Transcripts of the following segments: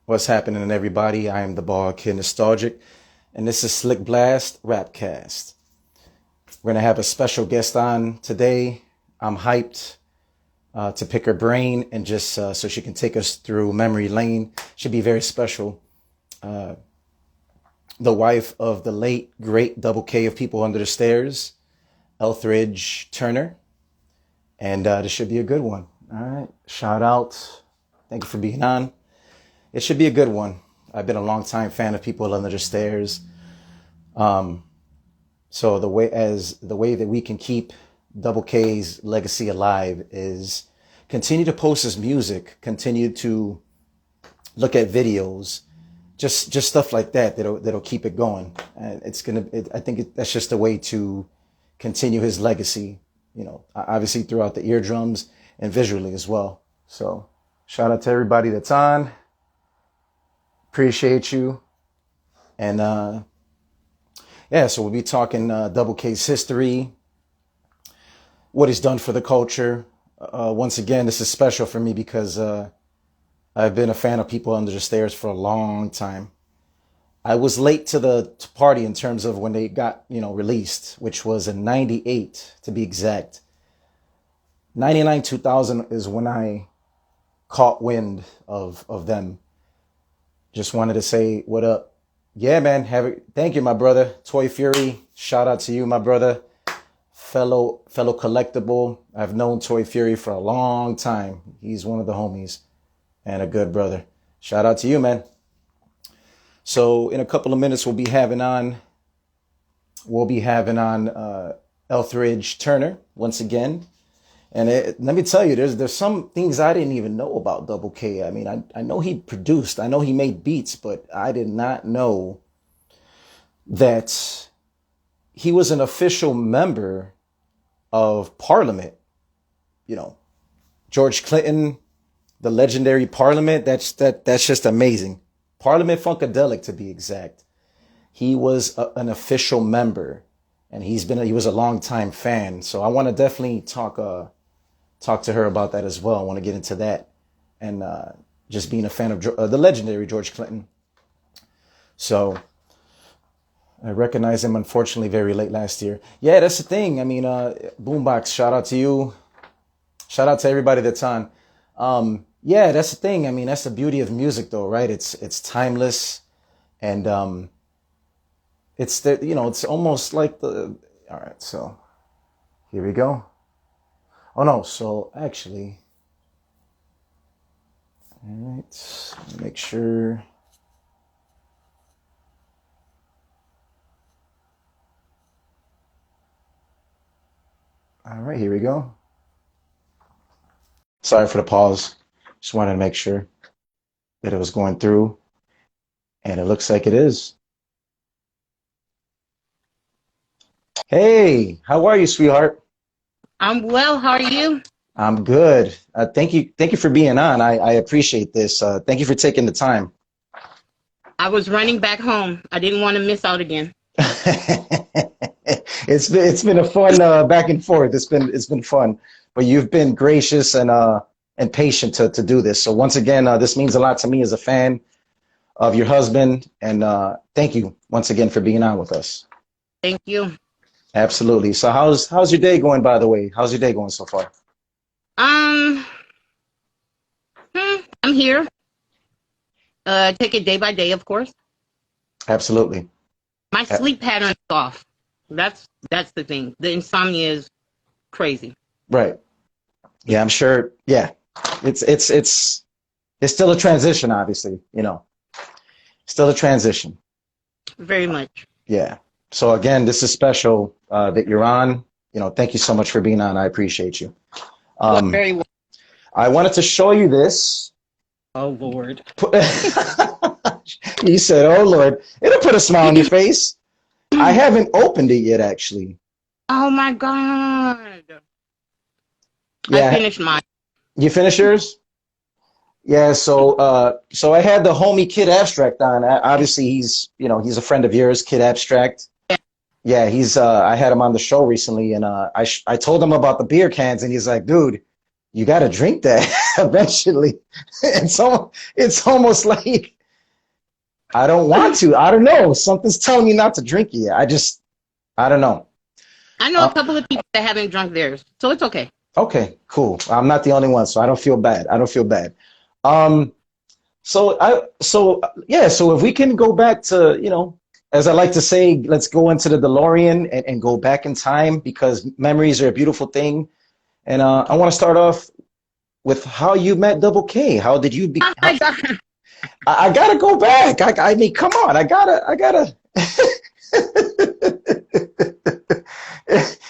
What's happening, everybody? I am the Bald Kid Nostalgic, and this is SlickBlast RapCast. We're going to have a special guest on today. I'm hyped to pick her brain and just so she can take us through memory lane. Should be very special. The wife of the late, great Double K of People Under the Stairs, Etheldra Turner. And this should be a good one. All right. Shout out. Thank you for being on. It should be a good one. I've been a long time fan of People Under the Stairs. So the way that we can keep Double K's legacy alive is continue to post his music, continue to look at videos, just stuff like that'll keep it going. And I think that's just a way to continue his legacy, obviously throughout the eardrums and visually as well. So shout out to everybody that's on. Appreciate you. And so we'll be talking Double K's history, what he's done for the culture. Once again, this is special for me because I've been a fan of People Under the Stairs for a long time. I was late to the party in terms of when they got, released, which was in 98 to be exact. 99, 2000 is when I caught wind of them. Just wanted to say what up. Yeah, man. Thank you, my brother. Toy Fury. Shout out to you, my brother. Fellow collectible. I've known Toy Fury for a long time. He's one of the homies and a good brother. Shout out to you, man. So in a couple of minutes, we'll be having on Etheldra Turner once again. And let me tell you, there's some things I didn't even know about Double K. I mean, I know he produced, I know he made beats, but I did not know that he was an official member of Parliament. George Clinton, the legendary Parliament. That's just amazing. Parliament Funkadelic, to be exact. He was an official member, and he was a longtime fan. So I want to definitely talk to her about that as well. I want to get into that and just being a fan of the legendary George Clinton. So I recognize him, unfortunately, very late last year. Yeah, that's the thing. I mean, Boombox, shout out to you. Shout out to everybody that's on. Yeah, that's the thing. I mean, that's the beauty of music, though, right? It's timeless, and it's almost like the. All right, so here we go. Oh no, so actually, all right, make sure. All right, here we go. Sorry for the pause. Just wanted to make sure that it was going through, and it looks like it is. Hey, how are you, sweetheart? I'm well. How are you? I'm good. Thank you for being on. I appreciate this. Thank you for taking the time. I was running back home. I didn't want to miss out again. It's been a fun back and forth. It's been fun, but you've been gracious and patient to do this. So once again, this means a lot to me as a fan of your husband, and thank you once again for being on with us. Thank you. Absolutely. So how's your day going, by the way? How's your day going so far? I'm here. Take it day by day, of course. Absolutely. My sleep pattern is off. That's the thing. The insomnia is crazy. Right. Yeah, I'm sure. Yeah. It's still a transition, obviously, Still a transition. Very much. Yeah. So again, this is special that you're on. Thank you so much for being on. I appreciate you. Very well. I wanted to show you this. Oh, Lord. You said, oh, Lord. It'll put a smile on your face. I haven't opened it yet, actually. Oh, my God. Yeah. I finished mine. You finished yours? Yeah, so I had the homie Kid Abstract on. Obviously, he's a friend of yours, Kid Abstract. Yeah, I had him on the show recently, and I told him about the beer cans, and he's like, dude, you got to drink that eventually. It's almost like I don't want to. I don't know. Something's telling me not to drink it yet. I don't know. I know a couple of people that haven't drunk theirs, so it's okay. Okay, cool. I'm not the only one, so I don't feel bad. I don't feel bad. Um, so if we can go back to, as I like to say, let's go into the DeLorean and go back in time because memories are a beautiful thing. And I want to start off with how you met Double K. How did you be? Oh my God. I gotta go back. I mean, come on. I gotta.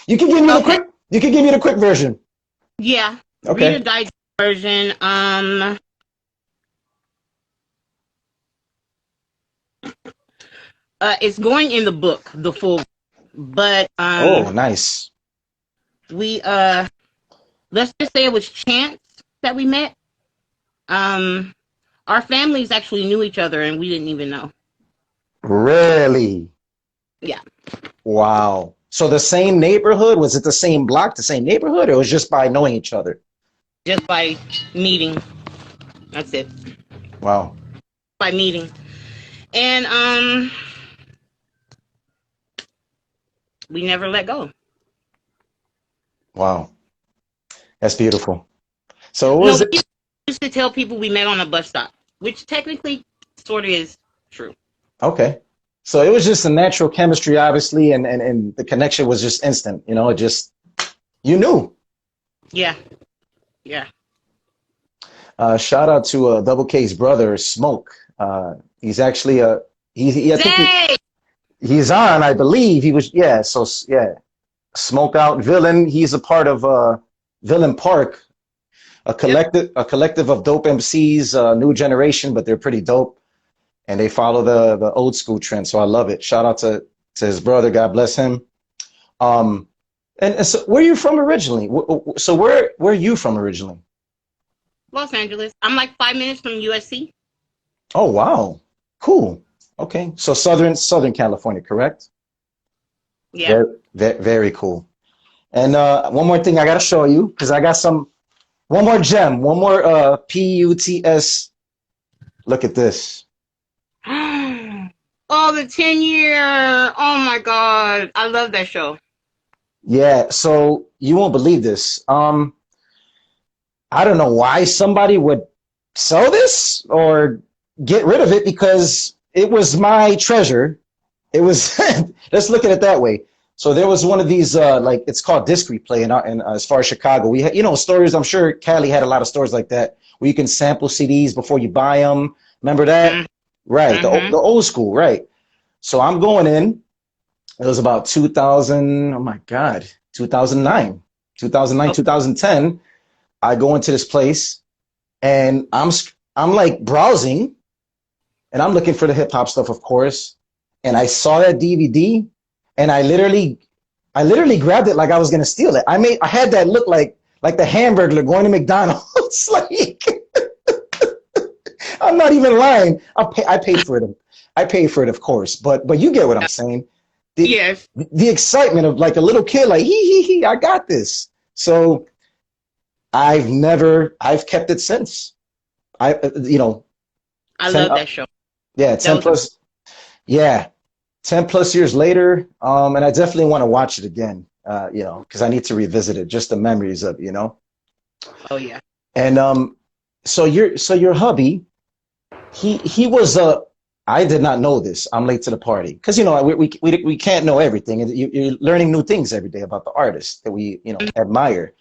You can give me the Okay. quick. You can give me the quick version. Yeah. Okay. Read a digest version. It's going in the book, the full, but Oh, nice. we let's just say it was chance that we met. Um, our families actually knew each other, and we didn't even know. Really? Yeah. Wow. So the same neighborhood? Was it the same block, the same neighborhood, or it was just by knowing each other? Just by meeting. That's it. Wow. By meeting. And we never let go. Wow. That's beautiful. So what No, was it? we used to tell people we met on a bus stop, which technically sort of is true. Okay. So it was just a natural chemistry, obviously, and the connection was just instant. It just, you knew. Yeah. Yeah. Shout out to Double K's brother, Smoke. He's actually I think Zay! he's on, I believe. He was, yeah. So yeah, Smoke Out Villain. He's a part of Villain Park, Yep. a collective of dope MCs, new generation, but they're pretty dope, and they follow the old school trend. So I love it. Shout out to his brother. God bless him. Um, and so where are you from originally? So where are you from originally? Los Angeles. I'm like 5 minutes from USC. Oh wow, cool. Okay, so Southern California, correct? Yeah. Very cool. And one more thing I gotta show you because I got one more gem, one more PUTS. Look at this. Oh, the 10-year. Oh my God. I love that show. Yeah, so you won't believe this. I don't know why somebody would sell this or get rid of it because it was my treasure. It was, let's look at it that way. So there was one of these, like it's called disc replay in as far as Chicago. We had, stores. I'm sure Cali had a lot of stores like that where you can sample CDs before you buy them. Remember that? Right. Mm-hmm. The old school. Right. So I'm going in. It was about 2000. Oh my God. 2009, Okay. 2010. I go into this place and I'm like browsing and I'm looking for the hip hop stuff, of course. And I saw that DVD and I literally grabbed it like I was gonna steal it. I had that look like the Hamburglar going to McDonald's. Like I'm not even lying. I paid for it. I paid for it, of course. But you get what I'm saying. The Yes. the excitement of like a little kid, like he, I got this. So I've kept it since. I, I 10, love that show. yeah, That 10 was a plus, yeah, 10 plus years later. And I definitely want to watch it again, because I need to revisit it, just the memories of, oh yeah. and, so your hubby, he was I did not know this. I'm late to the party because we can't know everything, and you're learning new things every day about the artist that we admire.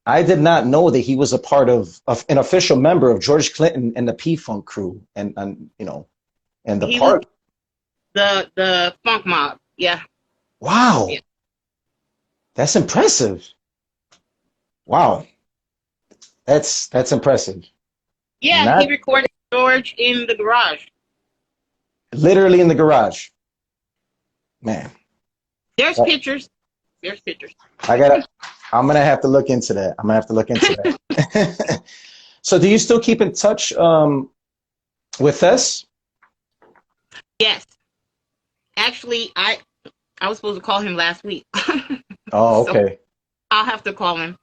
I did not know that he was a part of an official member of George Clinton and the P Funk crew, and the He was part. the funk mob. Yeah. Wow, Yeah. that's impressive. Wow, that's impressive. Yeah. He Not recorded George in the garage. literally in the garage, man. There's that- pictures. There's pictures. I gotta. I'm gonna have to look into that. I'm gonna have to look into that. So, do you still keep in touch with us? Yes. Actually, I was supposed to call him last week. Oh, So okay. I'll have to call him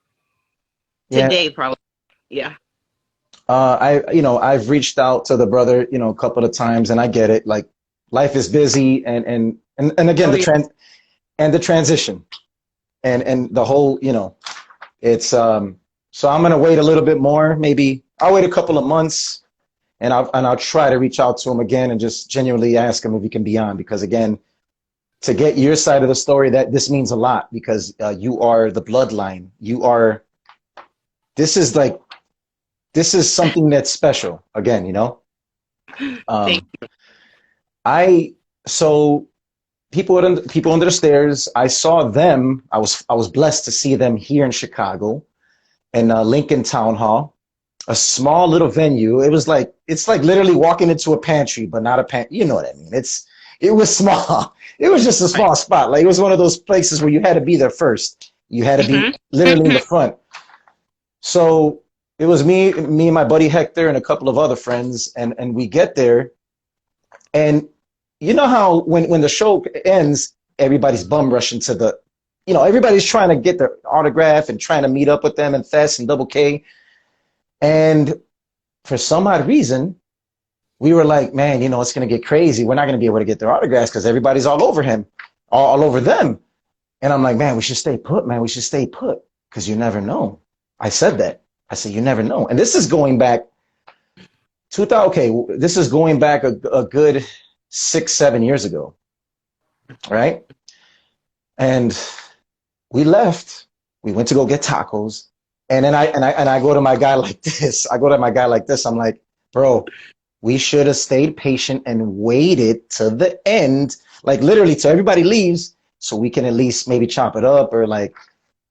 Yeah. today, probably. Yeah. I've reached out to the brother, a couple of times, and I get it. Like, life is busy, and again, Oh yeah. the transition, and the whole, it's so I'm gonna wait a little bit more. Maybe I'll wait a couple of months, and I'll try to reach out to him again and just genuinely ask him if he can be on, because again, to get your side of the story, that this means a lot, because you are the bloodline. This is like, this is something that's special. Again, Thank um, so people under the stairs. I saw them. I was blessed to see them here in Chicago, in Lincoln Town Hall, a small little venue. It's like literally walking into a pantry, but not a pantry. You know what I mean? It was small. It was just a you. small spot. Like, it was one of those places where you had to be there first. You had to be literally in the front. So it was me and my buddy Hector and a couple of other friends, and we get there, and you know how when the show ends, everybody's bum rushing to everybody's trying to get their autograph and trying to meet up with them and Thess and Double K. And for some odd reason, we were like, man, it's going to get crazy. We're not going to be able to get their autographs because everybody's all over him, all over them. And I'm like, man, we should stay put, man. We should stay put, because you never know. I said that. I said, you never know. And this is going back 2000. Okay, this is going back a good 6-7 years ago, right? And we left. We went to go get tacos, and then I go to my guy like this. I'm like, bro, we should have stayed patient and waited to the end, like literally till everybody leaves, so we can at least maybe chop it up or like.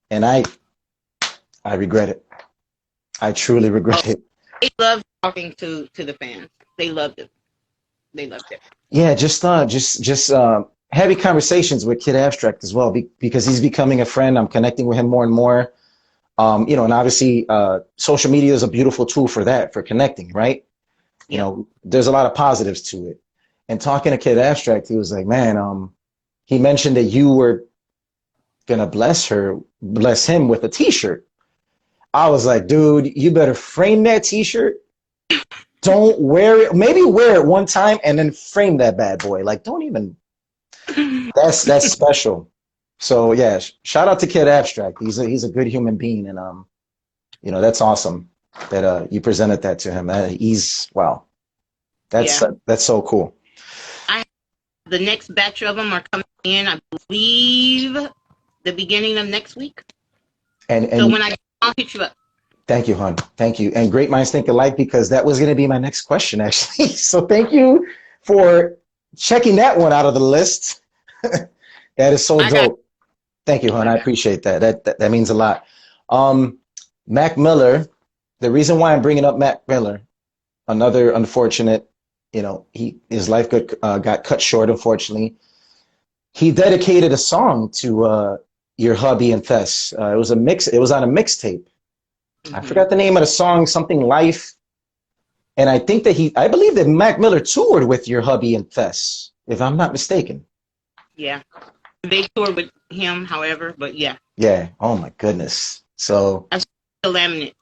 And I regret it. I truly regret it. They loved talking to the fans. They loved it. They loved it. Yeah, just heavy conversations with Kid Abstract as well, because he's becoming a friend. I'm connecting with him more and more. And obviously, social media is a beautiful tool for that, for connecting, right? There's a lot of positives to it. And talking to Kid Abstract, he was like, man, he mentioned that you were gonna bless him with a T-shirt. I was like, dude, you better frame that T-shirt. Don't wear it. Maybe wear it one time and then frame that bad boy. Like, don't even. That's special. So yeah, shout out to Kid Abstract. He's a good human being, and that's awesome that you presented that to him. Wow. That's so cool. The next batch of them are coming in, I believe, the beginning of next week. And so when I'll hit you up. Thank you, hon. Thank you. And great minds think alike, because that was going to be my next question, actually. So thank you for checking that one out of the list. That is so dope. Thank you, hon. I appreciate that. That means a lot. Mac Miller, the reason why I'm bringing up Mac Miller, another unfortunate, his life got cut short, unfortunately. He dedicated a song to your hubby and Thess. It was on a mixtape. I forgot the name of the song, something Life. And I think that I believe that Mac Miller toured with your hubby and Thess, if I'm not mistaken. Yeah. They toured with him, however, but yeah. Yeah. Oh my goodness. So that's the laminate.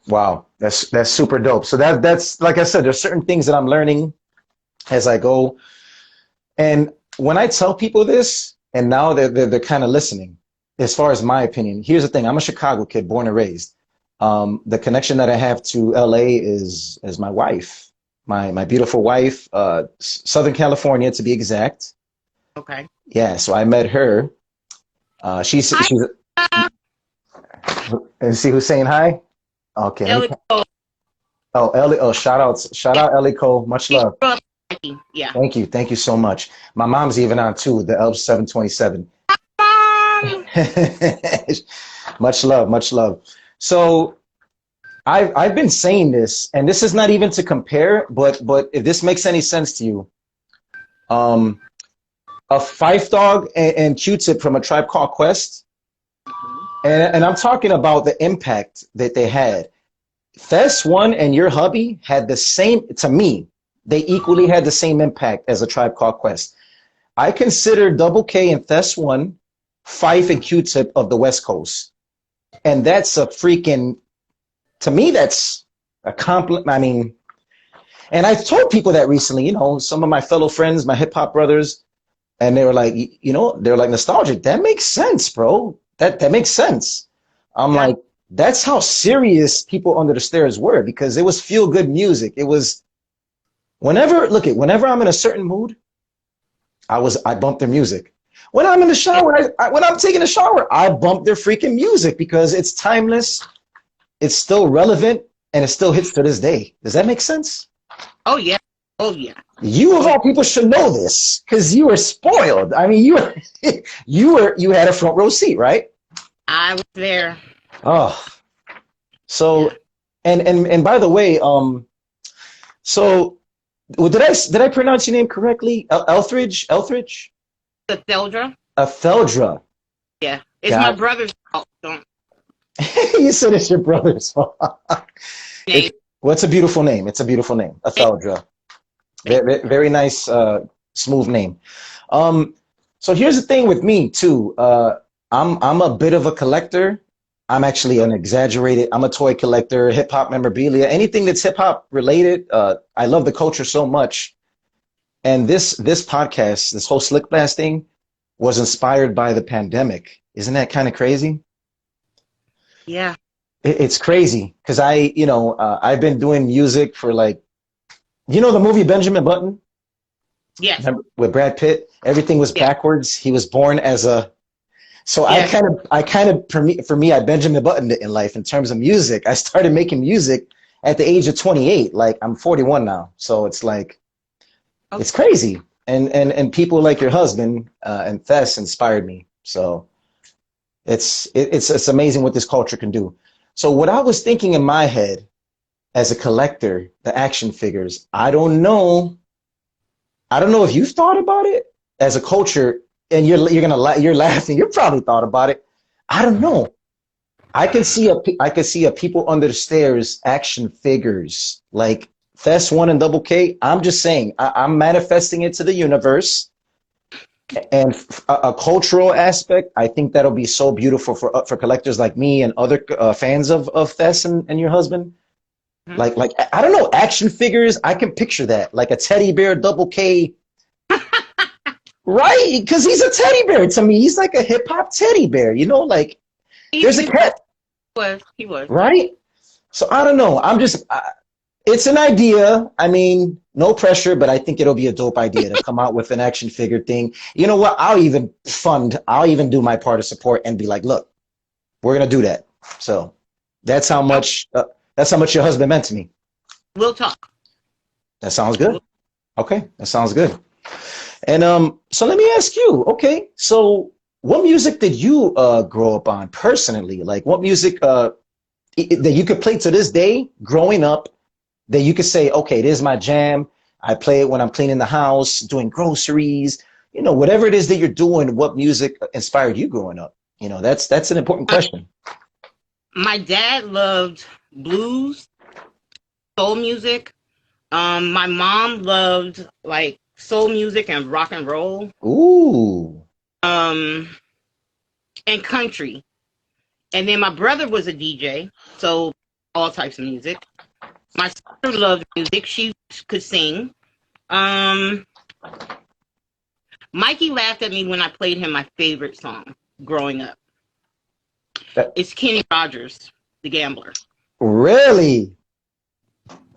Wow. That's super dope. So that's like I said, there's certain things that I'm learning as I go. And when I tell people this, and now they're kind of listening, as far as my opinion, here's the thing. I'm a Chicago kid, born and raised. The connection that I have to LA is my wife, my beautiful wife, Southern California to be exact. Okay. Yeah, so I met her. She's and see who's saying hi? Okay. Ellie Cole. Oh, Ellie. Oh, shout out Ellie Cole. Much love. Yeah. Thank you so much. My mom's even on too, the Elb 727. Much love. So I've been saying this, and this is not even to compare, but if this makes any sense to you, a Phife Dawg and Q-Tip from A Tribe Called Quest, and I'm talking about the impact that they had. Thess One and your hubby had the same, to me, they equally had the same impact as A Tribe Called Quest. I consider Double K and Thess One, Phife and Q-Tip of the West Coast. And that's a freaking, to me, that's a compliment. I mean, and I've told people that recently, you know, some of my fellow friends, my hip hop brothers, and they were like, you know, they're like nostalgic. That makes sense, bro. That makes sense. I'm Yeah. like, that's how serious people under the stairs were because it was feel good music. It was whenever I'm in a certain mood, I bump their music. When I'm in the shower, when I'm taking a shower, I bump their freaking music because it's timeless, it's still relevant, and it still hits to this day. Does that make sense? Oh yeah. Oh yeah. You of Oh, all people should know this because you were spoiled. I mean, you you had a front row seat, right? I was there. Oh, so Yeah. and by the way, so well, did I pronounce your name correctly? Elthridge, The Etheldra. Etheldra. Yeah. It's my God, brother's fault. Don't you said it's your brother's fault. name What's a beautiful name? It's a beautiful name, it. Etheldra. Very, very nice, smooth name. Um, so here's the thing with me too. I'm a bit of a collector. I'm actually an exaggerated. I'm a toy collector, hip hop memorabilia, anything that's hip hop related. I love the culture so much. And this podcast, this whole Slick Blast thing, was inspired by the pandemic. Isn't that kind of crazy? Yeah. It's crazy because I've been doing music for like, you know, the movie Benjamin Button. Yes. Remember, with Brad Pitt, everything was Yeah. backwards. He was born as a so Yeah. I kind of for me I Benjamin Buttoned it in life in terms of music. I started making music at the age of 28. Like I'm 41 now, so it's like it's Okay. crazy. And people like your husband and Thess inspired me. So it's amazing what this culture can do. So what I was thinking in my head as a collector, the action figures, I don't know if you've thought about it as a culture, and you're laughing. You probably thought about it. I don't know. I can see a people under the stairs action figures like Fest One and Double K. I'm just saying. I'm manifesting it to the universe, and a cultural aspect. I think that'll be so beautiful for collectors like me and other fans of Fest and your husband. Mhm. Like I don't know, action figures. I can picture that, like a teddy bear, Double K, right? Because he's a teddy bear to me. He's like a hip hop teddy bear, you know. Like there's a He cat, was. He was. right? So I don't know. It's an idea. I mean, no pressure, but I think it'll be a dope idea to come out with an action figure thing. You know what? I'll even do my part of support and be like, look, we're gonna do that. So that's how Oh, much. That's how much your husband meant to me. we'll talk. That sounds good. Okay, that sounds good. And so let me ask you, okay, so what music did you grow up on personally? Like what music that you could play to this day growing up that you could say, okay, this is my jam. I play it when I'm cleaning the house, doing groceries, you know, whatever it is that you're doing, what music inspired you growing up? You know, that's an important question. My dad loved blues, soul music. My mom loved like soul music and rock and roll. Ooh. Um, and country. And then my brother was a DJ, so all types of music. My sister loved music; she could sing. Um, Mikey laughed at me when I played him my favorite song growing up. That, It's Kenny Rogers, The Gambler. really?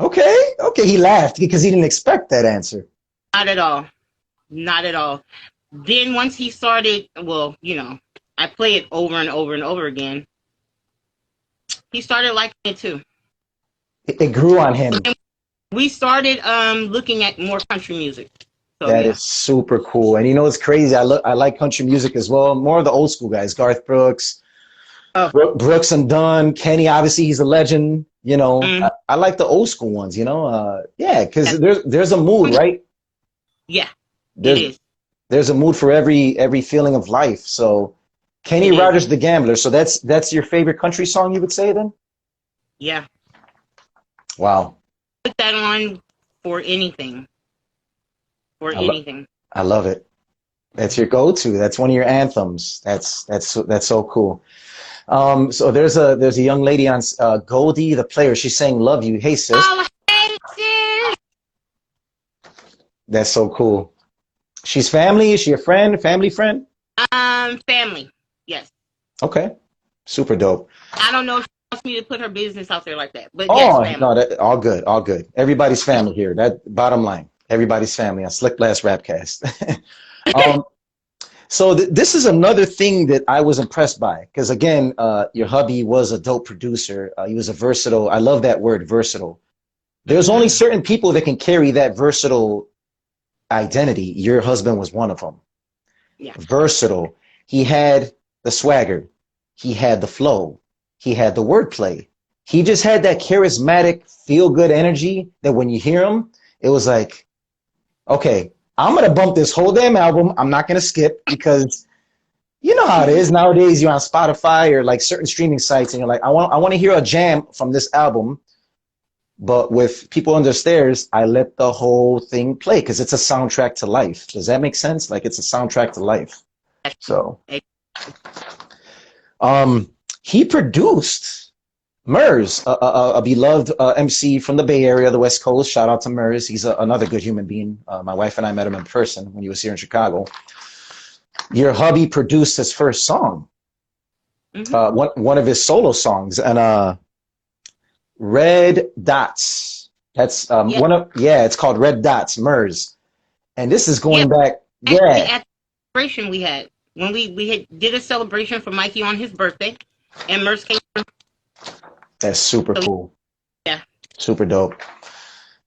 Okay. Okay. He laughed because he didn't expect that answer. Not at all. Not at all. Then once he started, well, I play it over and over and over again. He started liking it too. It grew on him. We started looking at more country music. So That yeah. is super cool. And you know, it's crazy. I like country music as well. More of the old school guys, Garth Brooks, Oh, Brooks and Dunn, Kenny. Obviously, he's a legend. You know, mm, I like the old school ones. You know, yeah, yeah, because there's a mood, right? yeah, it There's is. there's a mood for every feeling of life. So Kenny It is. Rogers, The Gambler. So that's your favorite country song, you would say then? Yeah. Wow, Put that on for anything. For I love anything. I love it. That's your go-to. That's one of your anthems. That's so cool. So there's a young lady on Goldie, the player. She's saying love you. Hey sis. Oh, hey, sis. That's so cool. She's family. Is she a friend? Family friend? Family. Yes. Okay. Super dope. I don't know if she wants me to put her business out there like that, but yes, Oh family. no, that all good, all good. Everybody's family here. That bottom line. Everybody's family on SlickBlast RapCast. um, so this is another thing that I was impressed by because again, your hubby was a dope producer. He was a versatile. I love that word, versatile. There's only certain people that can carry that versatile identity. Your husband was one of them. Yeah. Versatile. He had the swagger. He had the flow. He had the wordplay. He just had that charismatic, feel-good energy that when you hear him, it was like, okay, I'm going to bump this whole damn album. I'm not going to skip because you know how it is. Nowadays, you're on Spotify or like certain streaming sites and you're like, I want to hear a jam from this album. But with People Under Stairs, I let the whole thing play because it's a soundtrack to life. Does that make sense? Like it's a soundtrack to life. So, he produced Murs, a beloved MC from the Bay Area, the West Coast. Shout out to Murs. He's another good human being. My wife and I met him in person when he was here in Chicago. Your hubby produced his first song, one of his solo songs, and Red Dots. That's it's called Red Dots, Murs. And this is going back. Actually, at the celebration we had, when we did a celebration for Mikey on his birthday, and Murs came through. That's super cool. Yeah. Super dope.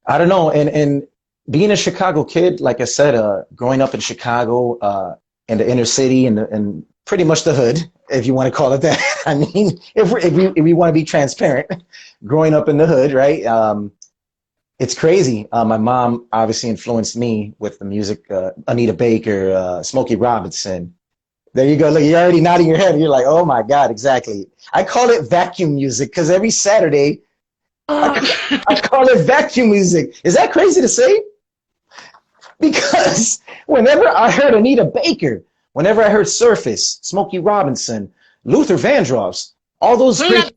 I don't know. And being a Chicago kid, like I said, growing up in Chicago, in the inner city and pretty much the hood, if you want to call it that. I mean, if we want to be transparent, growing up in the hood, right? It's crazy. My mom obviously influenced me with the music, Anita Baker, Smokey Robinson. There you go. Look, you're already nodding your head. You're like, oh my God, exactly. I call it vacuum music because every Saturday, I call it vacuum music. Is that crazy to say? Because whenever I heard Anita Baker, whenever I heard Surface, Smokey Robinson, Luther Vandross, all those great,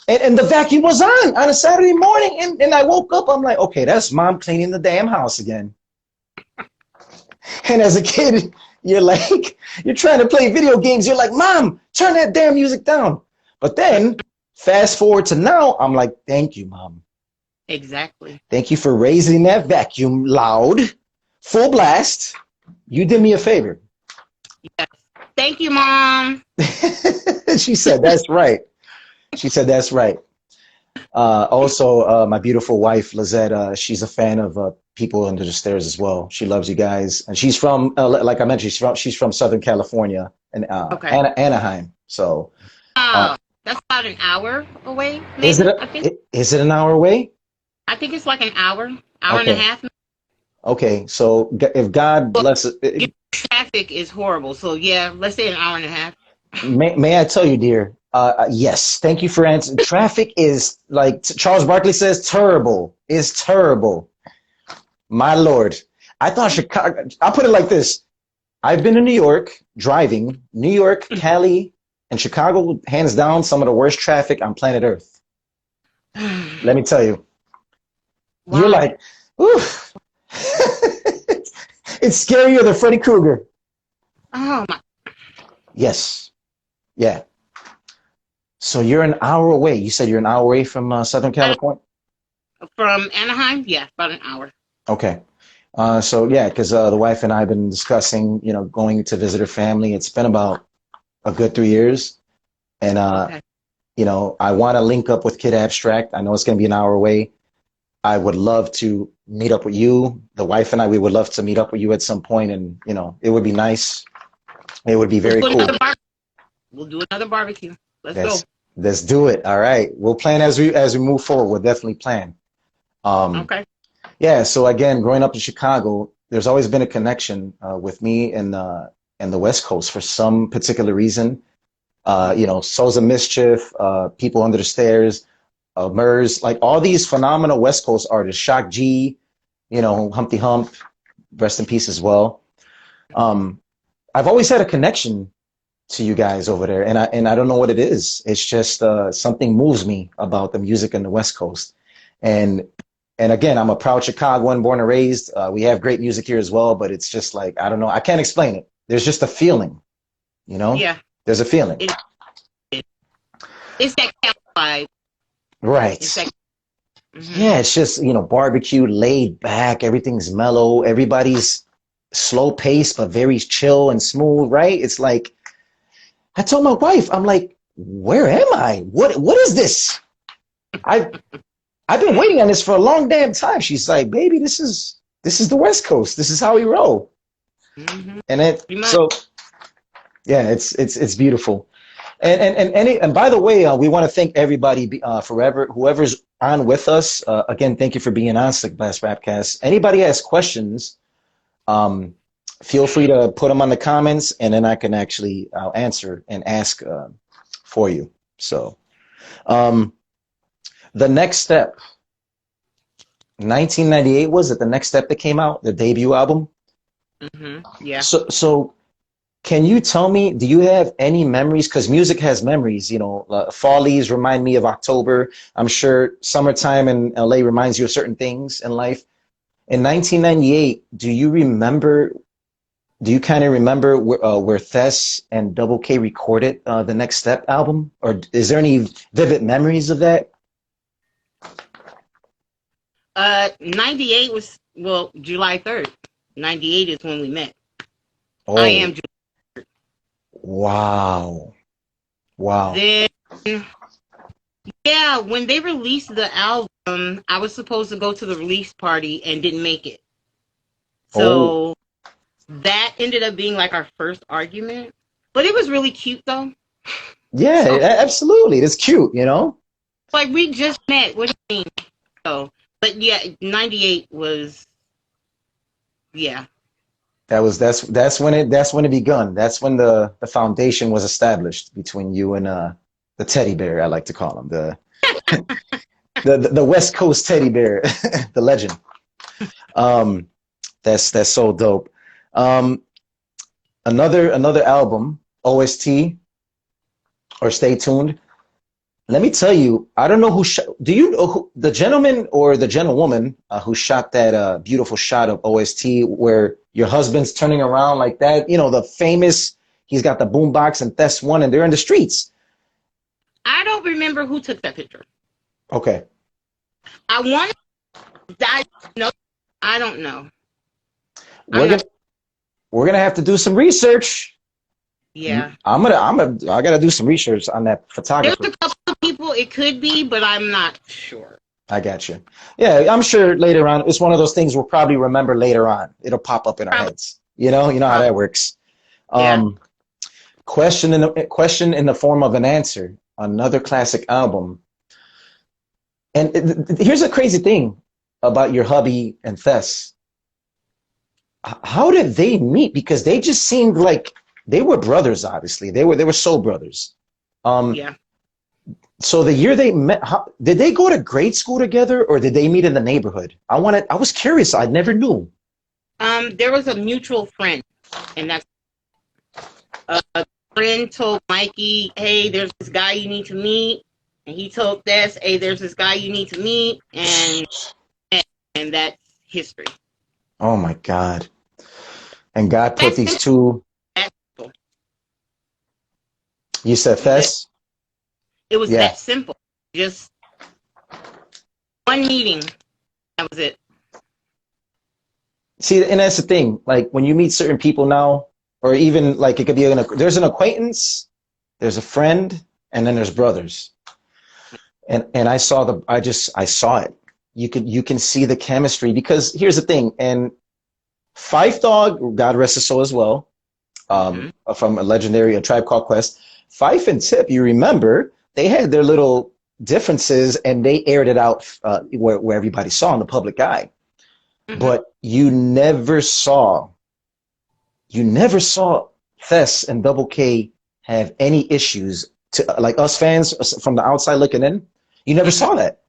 and the vacuum was on a Saturday morning, and I woke up, I'm like, okay, that's mom cleaning the damn house again. And as a kid, you're like, you're trying to play video games, you're like, mom, turn that damn music down. But then, fast forward to now, I'm like, thank you, mom. Exactly. Thank you for raising that vacuum loud, full blast. You did me a favor. Yes. Thank you, Mom. She said, that's right. She said, that's right. Also, my beautiful wife, Lizette, she's a fan of People Under the Stairs as well. She loves you guys. And she's from, like I mentioned, she's from Southern California and Anaheim. So that's about an hour away. Maybe, is it an hour away? I think it's like an hour and a half. Okay, so if God bless it. Traffic is horrible. So yeah, let's say an hour and a half. May I tell you, dear? Yes, thank you for answering. Traffic is, like Charles Barkley says, terrible. It's terrible. My Lord. I thought Chicago, I'll put it like this. I've been to New York, driving. New York, Cali, and Chicago, hands down, some of the worst traffic on planet Earth. Let me tell you. Wow. You're like, oof. It's scarier than Freddy Krueger. Oh my. Yes. Yeah. So you're an hour away. You said you're an hour away from Southern California? From Anaheim? Yeah, about an hour. Okay. So yeah, because the wife and I have been discussing, going to visit her family. It's been about a good 3 years. And, I want to link up with Kid Abstract. I know it's going to be an hour away. I would love to meet up with you. The wife and I, we would love to meet up with you at some point, and it would be nice. It would be very cool. We'll do another barbecue. Let's go. Let's do it. All right. We'll plan as we move forward. We'll definitely plan. Okay. Yeah. So again, growing up in Chicago, there's always been a connection with me and the West Coast for some particular reason. Souls of Mischief, People Under the Stairs, Murs, like all these phenomenal West Coast artists, Shock G, Humpty Hump, rest in peace as well. I've always had a connection to you guys over there, and I don't know what it is. It's just something moves me about the music in the West Coast, and again, I'm a proud Chicagoan, born and raised. We have great music here as well, but it's just like I don't know. I can't explain it. There's just a feeling, you know. Yeah. There's a feeling. It's that Cali vibe. Right. It's that, Yeah, it's just, barbecue, laid back, everything's mellow, everybody's slow paced, but very chill and smooth, right? It's like, I told my wife, I'm like, where am I? What is this? I've been waiting on this for a long damn time. She's like, baby, this is the West Coast. This is how we roll. And yeah, it's beautiful. And by the way, we want to thank everybody forever, whoever's on with us. Again, thank you for being on SlickBlast RapCast. Anybody has questions, feel free to put them on the comments, and then I can I'll answer and ask for you. So, the next step, 1998 was it? The next step that came out, the debut album. Yeah. So can you tell me, do you have any memories? Because music has memories, fall leaves remind me of October. I'm sure summertime in LA reminds you of certain things in life. In 1998, do you kind of remember where Thess and Double K recorded the Next Step album? Or is there any vivid memories of that? 98 was, July 3rd. 98 is when we met. Oh. I am July 3rd. Wow. Then, yeah, when they released the album, I was supposed to go to the release party and didn't make it. So that ended up being like our first argument. But it was really cute, though. Yeah, absolutely. It's cute, Like, we just met. What do you mean? So, but yeah, 98 was, yeah. That's when it begun. That's when the foundation was established between you and the teddy bear, I like to call him, the the West Coast teddy bear, the legend. That's so dope. Another album, OST, or Stay Tuned. Let me tell you, I don't know who do you know who, the gentleman or the gentlewoman who shot that beautiful shot of OST where your husband's turning around like that? The famous, he's got the boombox and Thess one, and they're in the streets. I don't remember who took that picture. Okay. I want to, no, I don't know. We're gonna have to do some research. Yeah. I gotta do some research on that photographer. There's a couple of people it could be, but I'm not sure. I got you. Yeah, I'm sure later on, it's one of those things we'll probably remember later on. It'll pop up in our heads. You know how that works. Yeah. Question in the form of an answer. Another classic album. And here's a crazy thing about your hubby and Thess. How did they meet? Because they just seemed like they were brothers. Obviously, they were soul brothers. Yeah. So the year they met, did they go to grade school together, or did they meet in the neighborhood? I was curious. I never knew. There was a mutual friend, and that's a friend told Mikey, "Hey, there's this guy you need to meet," and he told Thess, "Hey, there's this guy you need to meet," and that's history. Oh my God! And God put these two. You said Thess? It was that simple. Just one meeting. That was it. See, and that's the thing. Like when you meet certain people now, or even like it could be there's an acquaintance, there's a friend, and then there's brothers. And I saw I saw it. You can see the chemistry, because here's the thing. And Phife Dawg, God rest his soul as well, from a legendary Tribe Called Quest. Phife and Tip, you remember, they had their little differences, and they aired it out where everybody saw in the public eye. But you never saw Thess and Double K have any issues to, like us fans from the outside looking in. You never saw that.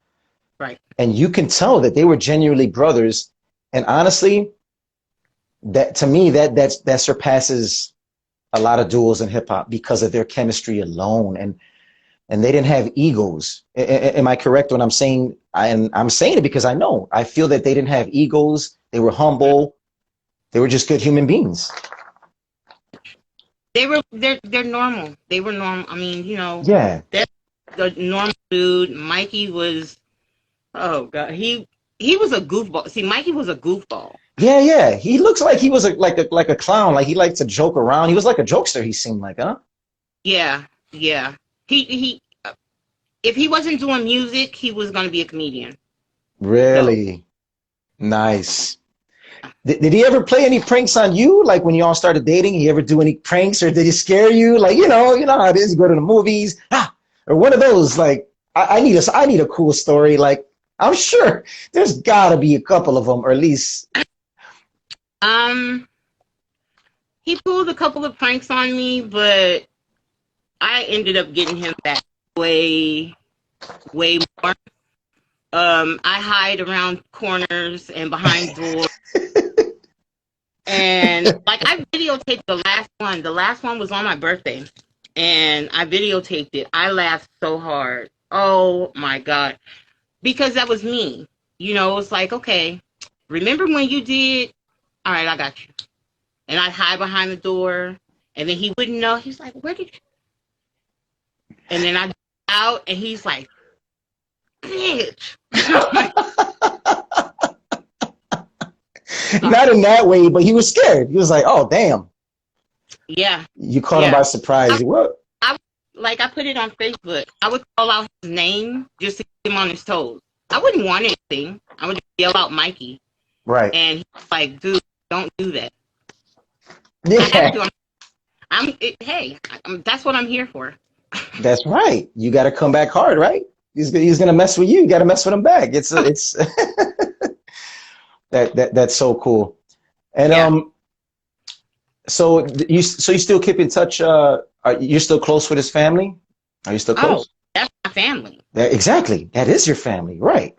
Right. And you can tell that they were genuinely brothers. And honestly, that to me, that surpasses a lot of duos in hip hop because of their chemistry alone, and they didn't have egos. Am I correct when I'm saying? And I'm saying it because I feel that they didn't have egos. They were humble. They were just good human beings. They're normal. They were normal. I mean, Yeah. that's the normal dude. Mikey was, oh God, he was a goofball. See, Mikey was a goofball. Yeah, yeah. He looks like he was like a clown. Like he liked to joke around. He was like a jokester. He seemed like, huh? Yeah, yeah. He if he wasn't doing music, he was going to be a comedian. Really? So. Nice. Did he ever play any pranks on you? Like when you all started dating, he ever do any pranks, or did he scare you? Like, you know how it is. You go to the movies, or one of those. Like, I need a cool story. Like, I'm sure there's gotta be a couple of them, or at least. He pulled a couple of pranks on me, but I ended up getting him back way, way more. I hide around corners and behind doors. And like I videotaped the last one. The last one was on my birthday. And I videotaped it. I laughed so hard. Oh my God. Because that was me. It's like, okay, remember when you did? All right, I got you. And I'd hide behind the door. And then he wouldn't know. He's like, where did you? And then I'd out and he's like, bitch. Not in that way, but he was scared. He was like, oh, damn. Yeah. You caught him by surprise. What? I put it on Facebook. I would call out his name just to get him on his toes. I wouldn't want anything. I would just yell out Mikey. Right. And he's like, dude, don't do that. Yeah. Hey, that's what I'm here for. That's right. You got to come back hard, right? He's going to mess with you. You got to mess with him back. It's that's so cool. And so you still keep in touch? You're still close with his family? Are you still close? Oh, that's my family. Exactly. That is your family, right?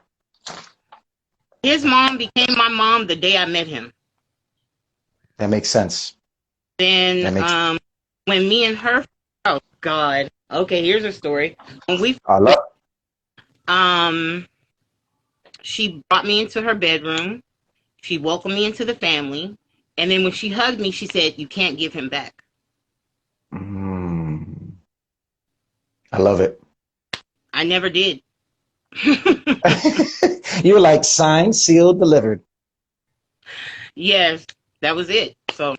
His mom became my mom the day I met him. That makes sense. Then when me and her, oh God. Okay, here's a story. When she brought me into her bedroom. She welcomed me into the family. And then when she hugged me, she said, you can't give him back. I love it. I never did. You were like, signed, sealed, delivered. Yes, that was it. So,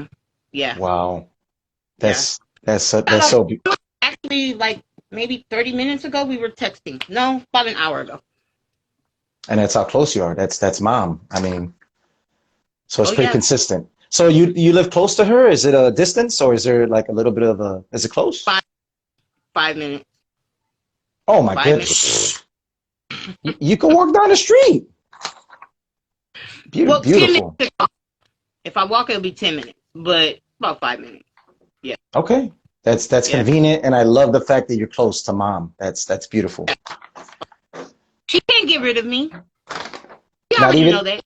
yeah. Wow. That's so actually, like maybe 30 minutes ago, we were texting. No, about an hour ago. And that's how close you are. That's mom. I mean, so it's pretty consistent. So you live close to her? Is it a distance, or is there like a little bit of is it close? 5 minutes. Oh my goodness. You can walk down the street. Beautiful. 10 minutes. If I walk, it'll be 10 minutes, but about 5 minutes. Yeah. Okay. That's convenient, and I love the fact that you're close to mom. That's beautiful. She can't get rid of me. You already know that.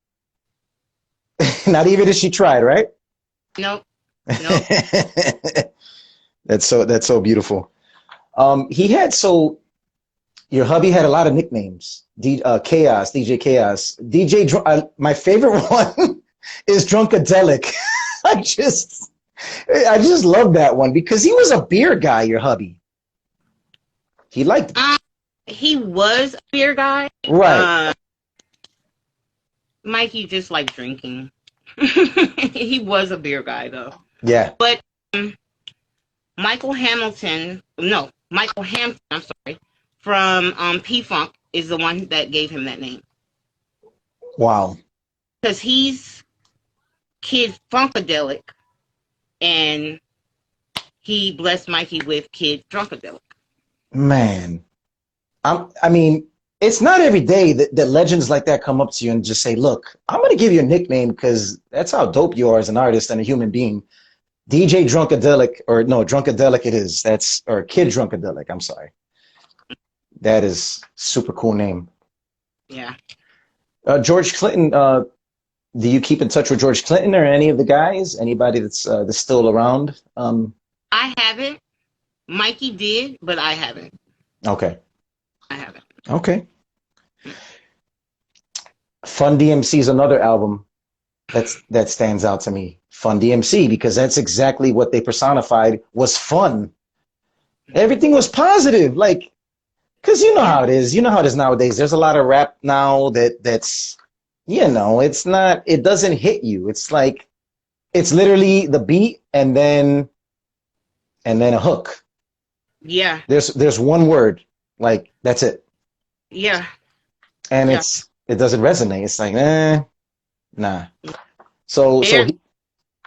Not even if she tried, right? Nope. That's so beautiful. Your hubby had a lot of nicknames. Chaos, DJ Chaos, my favorite one is Drunkadelic. I just love that one because he was a beer guy. Your hubby, he liked. He was a beer guy, right? Mikey just liked drinking. He was a beer guy, though. Yeah. But Michael Hampton, I'm sorry, from P-Funk is the one that gave him that name. Wow. Because he's Kid Funkadelic, and he blessed Mikey with Kid Drunkadelic. Man. I mean, it's not every day that legends like that come up to you and just say, look, I'm going to give you a nickname because that's how dope you are as an artist and a human being. DJ Drunkadelic, or no, Drunkadelic it is. Or Kid Drunkadelic, I'm sorry. That is super cool name. Yeah. George Clinton, do you keep in touch with George Clinton or any of the guys? Anybody that's still around? I haven't. Mikey did, but I haven't. Okay. I haven't. Okay. Fun DMC is another album that stands out to me. Fun DMC, because that's exactly what they personified, was fun. Everything was positive, like, because you know how it is. You know how it is nowadays. There's a lot of rap now that's it's not. It doesn't hit you. It's like it's literally the beat and then a hook. Yeah. There's one word, like that's it, Yeah. and Yeah. it doesn't resonate. It's like nah. So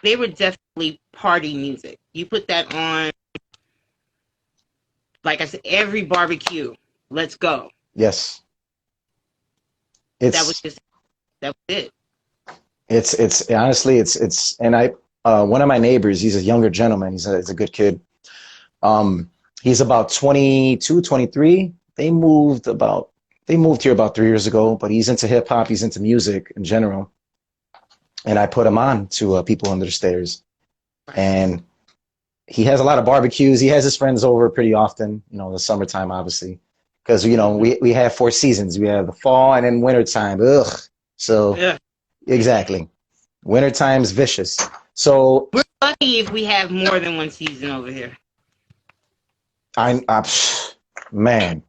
They were definitely party music. You put that on, like I said, every barbecue. Let's go. yes, That was it's it. it's honestly it's and I one of my neighbors, he's a younger gentleman. He's a good kid. He's about 22, 23. They moved here about 3 years ago, but he's into hip hop. He's into music in general. And I put him on to People Under the Stairs. And he has a lot of barbecues. He has his friends over pretty often, the summertime, obviously. Because, we have 4 seasons. We have the fall and then wintertime. Ugh. So, Yeah. exactly. Wintertime's vicious. So, We're lucky if we have more than one season over here. Man.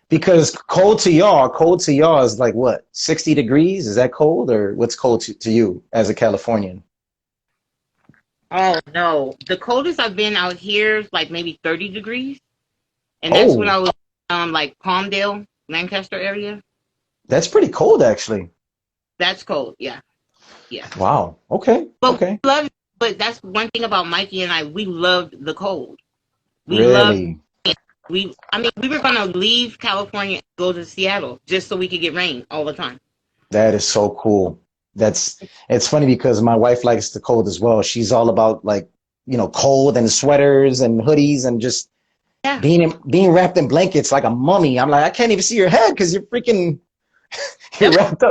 Because cold to y'all is like what, 60 degrees? Is that cold, or what's cold to you as a Californian? Oh no, the coldest I've been out here is like maybe 30 degrees, and that's when I was like Palmdale, Lancaster area. That's pretty cold, actually. That's cold, yeah. Wow. Okay. But Okay. but that's one thing about Mikey and I. We loved the cold. We loved. Really? We were gonna leave California and go to Seattle just so we could get rain all the time. That is so cool. It's funny because my wife likes the cold as well. She's all about like, cold and sweaters and hoodies and just being wrapped in blankets like a mummy. I'm like, I can't even see your head because you're wrapped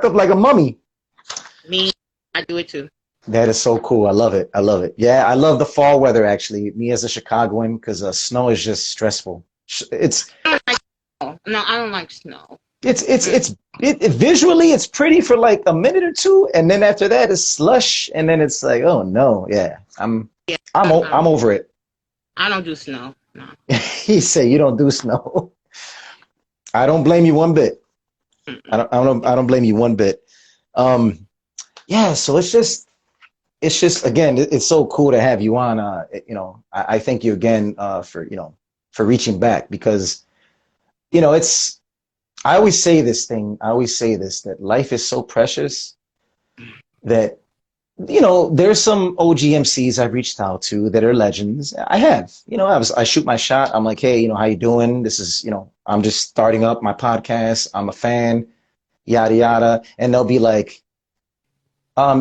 up like a mummy. I do it too. That is so cool. I love it. I love it. Yeah, I love the fall weather, actually. Me as a Chicagoan, because snow is just stressful. It's I don't like snow. Visually it's pretty for like a minute or two, and then after that it's slush, and then it's like, oh no, yeah, I'm over it. I don't do snow. No. He said you don't do snow. I don't blame you one bit. I don't blame you one bit. Yeah, so it's just again, it's so cool to have you on. I thank you again for reaching back, because I always say this that life is so precious that there's some OGMCs I've reached out to that are legends. I shoot my shot. I'm like, hey, how you doing? This is I'm just starting up my podcast. I'm a fan, yada yada, and they'll be like,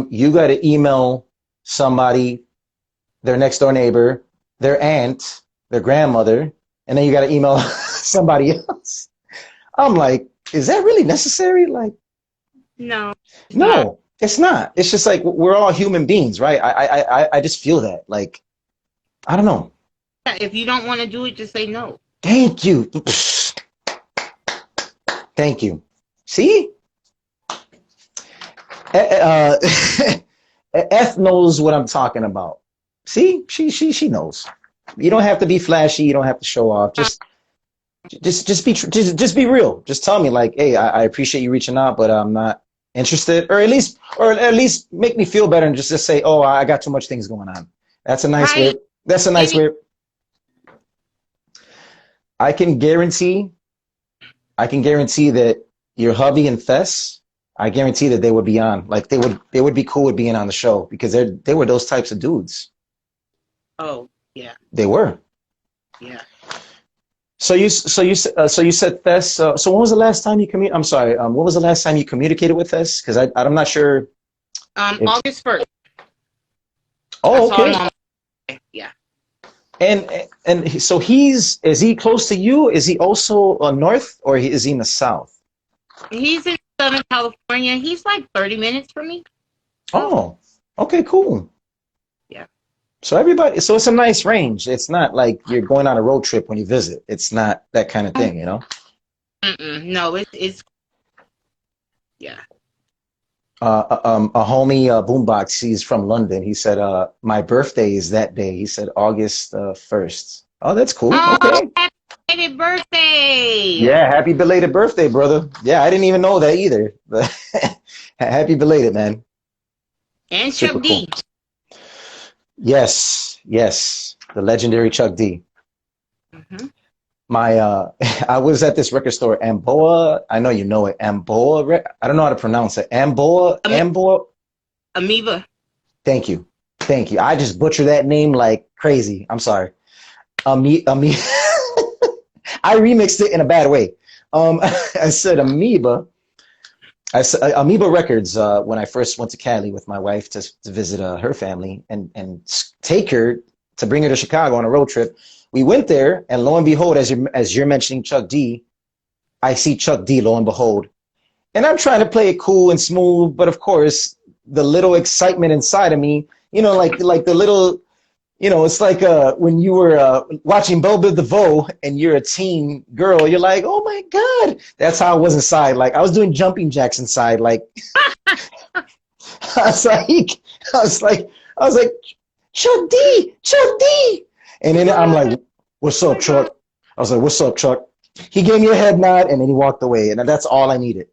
you got to email somebody, their next door neighbor, their aunt, their grandmother, and then you got to email somebody else. I'm like, is that really necessary? Like, no, it's not. It's just like, we're all human beings, right? I just feel that. Like, I don't know. If you don't want to do it, just say no. Thank you. Thank you. See? F knows what I'm talking about. See, she knows. You don't have to be flashy. You don't have to show off. Just be real. Just tell me like, hey, I appreciate you reaching out, but I'm not interested, or at least make me feel better, and just say, oh, I got too much things going on. That's a nice way. That's a nice way. I can guarantee that your hubby and Fess, I guarantee that they would be on. Like they would be cool with being on the show, because they were those types of dudes. Oh yeah. They were. Yeah. So you said Fess. So when was the last time you I'm sorry. When was the last time you communicated with Fess? Because I'm not sure. August 1st. Oh, okay. Yeah. And so is he close to you? Is he also north, or is he in the south? He's in Southern California. He's like 30 minutes from me. Oh, okay, cool. Yeah. So it's a nice range. It's not like you're going on a road trip when you visit. It's not that kind of thing, you know? No, it's yeah. A homie, Boombox, he's from London. He said, my birthday is that day. He said August 1st. Oh, that's cool. Oh, Okay. happy birthday! Yeah, happy belated birthday, brother. Yeah, I didn't even know that either. But happy belated, man. And Super Chuck D. cool. Yes, yes. The legendary Chuck D. Mm-hmm. My I was at this record store, Amboa. I know you know it. Amboa. I don't know how to pronounce it. Amboa. Amoeba. Thank you. Thank you. I just butcher that name like crazy. I'm sorry. I remixed it in a bad way. I said Amoeba. I said Amoeba Records when I first went to Cali with my wife to visit her family and take her to bring her to Chicago on a road trip. We went there, and lo and behold, as you're mentioning Chuck D, I see Chuck D, lo and behold. And I'm trying to play it cool and smooth, but of course, the little excitement inside of me, like the little, it's like when you were watching Belle Biv DeVoe and you're a teen girl, you're like, oh my God. That's how I was inside. Like I was doing jumping jacks inside. Like I was like, Chuck D, Chuck D. And then I'm like, what's up, Chuck? I was like, what's up, Chuck? He gave me a head nod and then he walked away. And that's all I needed.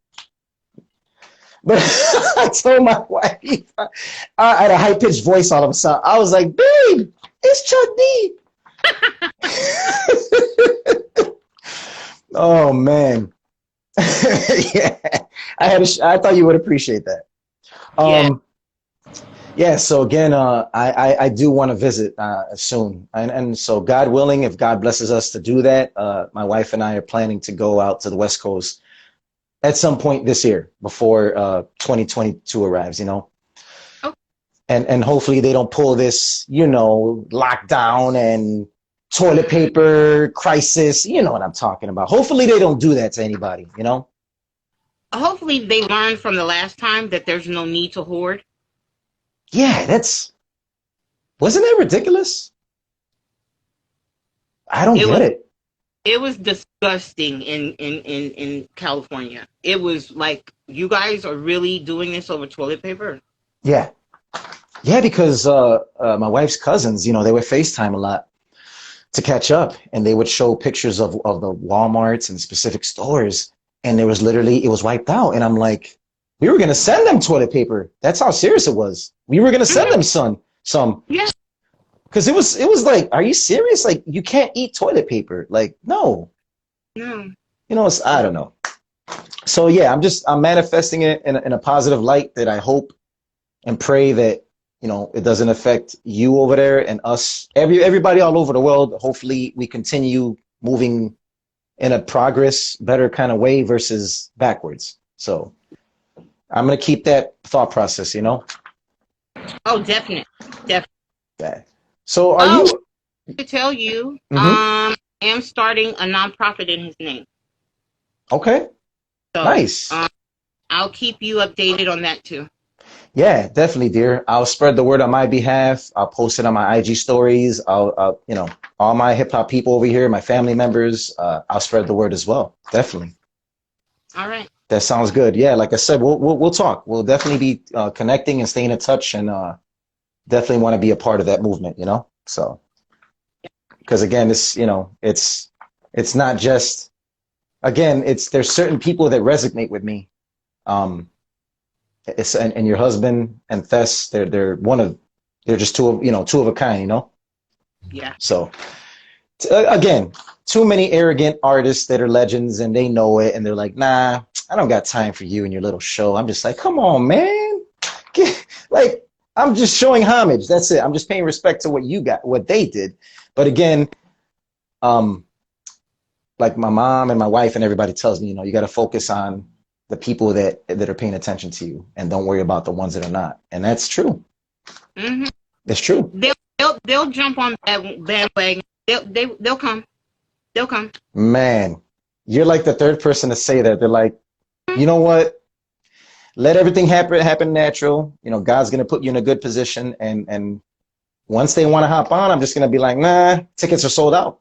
But I told my wife, I had a high-pitched voice all of a sudden. I was like, babe, it's Chuck D. Oh, man. Yeah, I thought you would appreciate that. Yeah, so again, I do want to visit soon. And so God willing, if God blesses us to do that, my wife and I are planning to go out to the West Coast at some point this year before 2022 arrives, Oh. And hopefully they don't pull this, lockdown and toilet paper crisis. You know what I'm talking about. Hopefully they don't do that to anybody, Hopefully they learned from the last time that there's no need to hoard. Yeah, wasn't that ridiculous? I don't get it. It was disgusting in California. It was like, you guys are really doing this over toilet paper? Yeah. Yeah, because my wife's cousins, they would FaceTime a lot to catch up, and they would show pictures of the Walmarts and specific stores, and it was wiped out. And I'm like, we were going to send them toilet paper. That's how serious it was. We were going to send them some. Yeah. Because it was like, are you serious? Like, you can't eat toilet paper. Like, no. No. I don't know. So yeah, I'm manifesting it in a positive light that I hope and pray that, it doesn't affect you over there and us, everybody all over the world. Hopefully we continue moving in a better kind of way versus backwards. So I'm going to keep that thought process, Oh, definitely. Yeah. So are you? To tell you, Mm-hmm. I am starting a nonprofit in his name. Okay. So, nice. I'll keep you updated on that too. Yeah, definitely, dear. I'll spread the word on my behalf. I'll post it on my IG stories. I'll all my hip hop people over here, my family members, I'll spread the word as well. Definitely. All right. That sounds good. Yeah, like I said, we'll talk. We'll definitely be connecting and staying in touch, and definitely want to be a part of that movement. So because again, it's not just there's certain people that resonate with me. And your husband and Thess, they're just two of a kind. Yeah. So again, too many arrogant artists that are legends and they know it and they're like, nah, I don't got time for you and your little show. I'm just like, come on, man. Like, I'm just showing homage. That's it. I'm just paying respect to what they did. But again, like my mom and my wife and everybody tells me, you got to focus on the people that are paying attention to you and don't worry about the ones that are not. And that's true. Mm-hmm. It's true. They'll jump on that bandwagon. They'll come. They'll come. Man, you're like the third person to say that. They're like, you know what? Let everything happen natural. God's going to put you in a good position. And once they want to hop on, I'm just gonna be like, nah, tickets are sold out.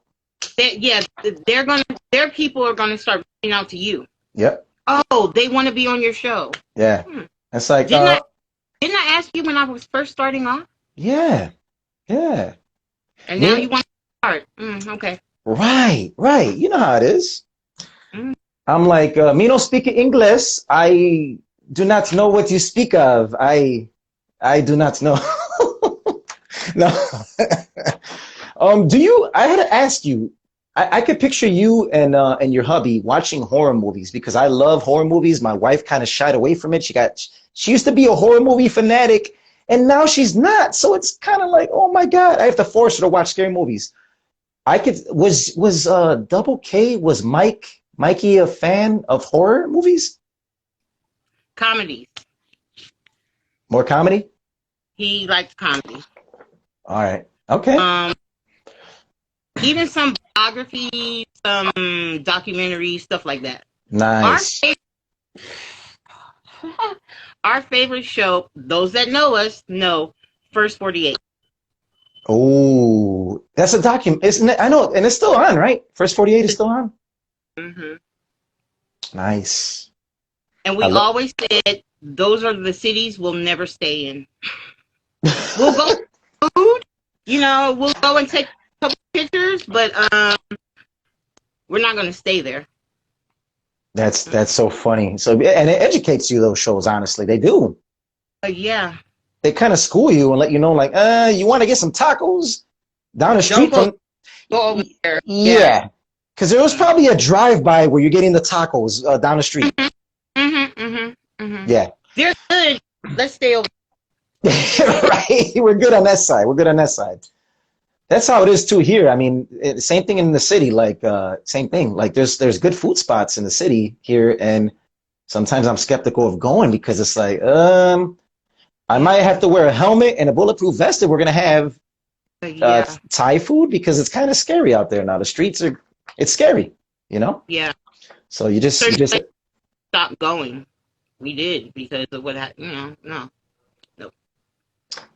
Their people are gonna start reaching out to you. Yep. Oh, they want to be on your show. Yeah. It's like, didn't I ask you when I was first starting off? Yeah. Yeah. And now you want to start. Okay. Right. You know how it is. Mm. I'm like, me no speak English. I do not know what you speak of. I do not know. No. I had to ask you, I could picture you and your hubby watching horror movies because I love horror movies. My wife kind of shied away from it. She used to be a horror movie fanatic and now she's not. So it's kind of like, oh my God, I have to force her to watch scary movies. Was Double K, was Mikey a fan of horror movies? Comedies. More comedy? He likes comedy. All right. Okay. Even some biography, some documentaries, stuff like that. Nice. Our favorite show, those that know us know, First 48. Oh, that's a document, isn't it? I know, and it's still on, right? First 48 is still on? Mm-hmm. Nice. And we always said, those are the cities we'll never stay in. We'll go food, we'll go and take a couple pictures, but we're not going to stay there. That's so funny. So, and it educates you, those shows, honestly. They do. Yeah. They kind of school you and let you know, like, you want to get some tacos down the street go over there. Yeah. Because there was probably a drive-by where you're getting the tacos down the street. Yeah. They're good. Let's stay over. Right. We're good on that side. That's how it is too here. I mean, same thing in the city. Like same thing. Like there's good food spots in the city here, and sometimes I'm skeptical of going because it's like I might have to wear a helmet and a bulletproof vest if we're gonna have Thai food because it's kind of scary out there now. The streets it's scary, Yeah. So you just stop going. We did because of what happened. No.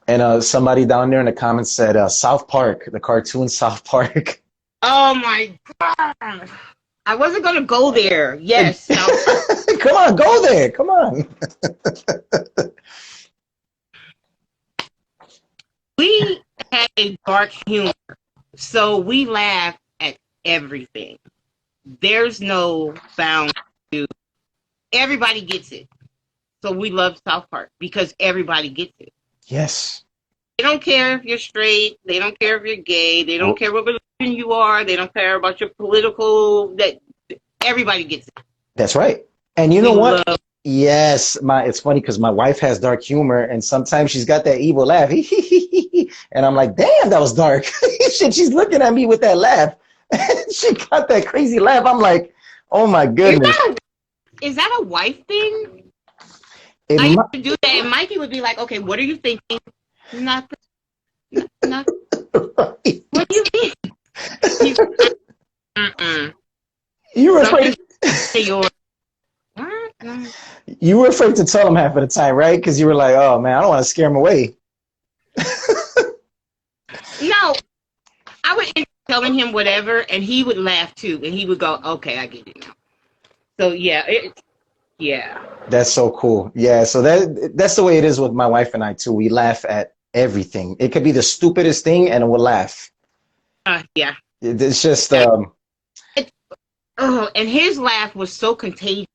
And somebody down there in the comments said South Park, the cartoon South Park. Oh my God. I wasn't going to go there. Yes. Come on, go there. Come on. We had a dark humor, so we laugh at everything. There's no bound to. Everybody gets it. So we love South Park because everybody gets it. Yes. They don't care if you're straight. They don't care if you're gay. They don't care what religion you are. They don't care about your political. That everybody gets it. That's right. And you know what? Yes, it's funny because my wife has dark humor, and sometimes she's got that evil laugh. And I'm like, damn, that was dark. She's looking at me with that laugh. She got that crazy laugh. I'm like, oh my goodness. Is that a wife thing? I used to do that, and Mikey would be like, okay, what are you thinking? Nothing. Nothing. Right. What do you mean? You were afraid. You were afraid to tell him half of the time, right? Because you were like, oh man, I don't want to scare him away. No, I would end up telling him whatever, and he would laugh too, and he would go, okay, I get it now. So yeah, yeah. That's so cool. Yeah, so that's the way it is with my wife and I too. We laugh at everything. It could be the stupidest thing, and we'll laugh. Yeah. It's just and his laugh was so contagious.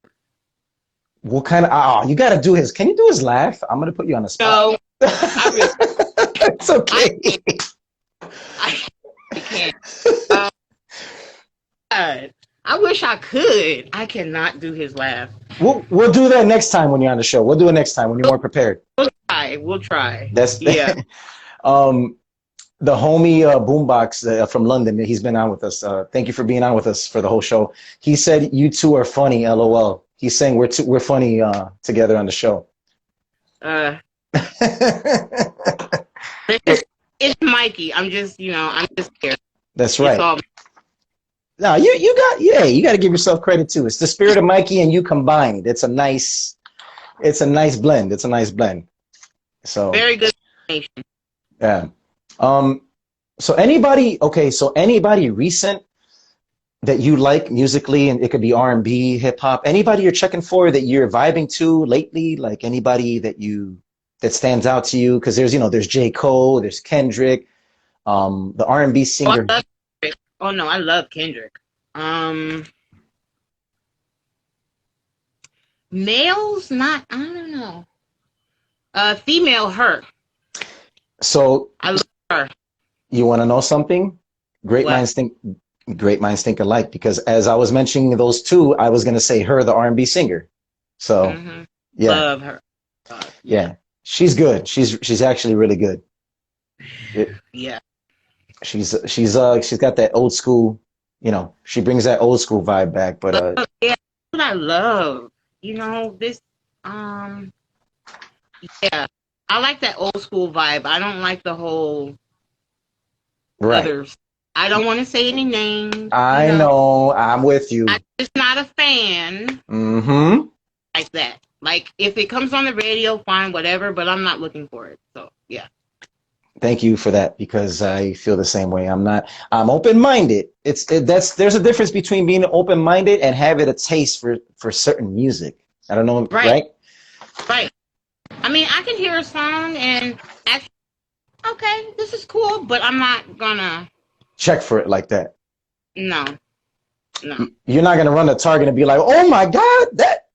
What kind of? You got to do his. Can you do his laugh? I'm gonna put you on the spot. No, it's okay. I can't. I wish I could. I cannot do his laugh. We'll do that next time when you're on the show. We'll do it next time when you're more prepared. We'll try. That's yeah. The homie Boombox from London, he's been on with us. Thank you for being on with us for the whole show. He said you two are funny, LOL. He's saying we're funny together on the show. It's Mikey. I'm just scared. That's right. No, you got to give yourself credit too. It's the spirit of Mikey and you combined. It's a nice blend. So very good explanation. Yeah. Um, so anybody, okay, so anybody recent that you like musically, and it could be R&B, hip hop, anybody you're checking for that you're vibing to lately, like anybody that stands out to you? Because there's J. Cole, there's Kendrick, the R&B Oh, singer. I love Kendrick. Oh no, I love Kendrick. Um, Males, not I don't know. Female, her. So I love her. you want to know something? Great What? minds think great minds think alike. Because as I was mentioning those two, I was going to say her, the R&B singer. So Mm-hmm. yeah, Love her. Yeah. yeah, she's good. She's actually really good. It, Yeah. she's got that old school, she brings that old school vibe back. But Yeah. That's what I love. You know, this um yeah. I like that old school vibe. I don't like the whole right, others. I don't want to say any names, you I know. know, I'm with you. I'm just not a fan Mm-hmm. like that. Like if it comes on the radio, fine, whatever, but I'm not looking for it. So yeah. Thank you for that because I feel the same way. I'm open-minded. There's a difference between being open-minded and having a taste for certain music. I don't know, Right, right? right. I mean, I can hear a song and actually, okay, this is cool, but I'm not gonna. Check for it like that. No, no. You're not gonna run to Target and be like, "Oh my God, that."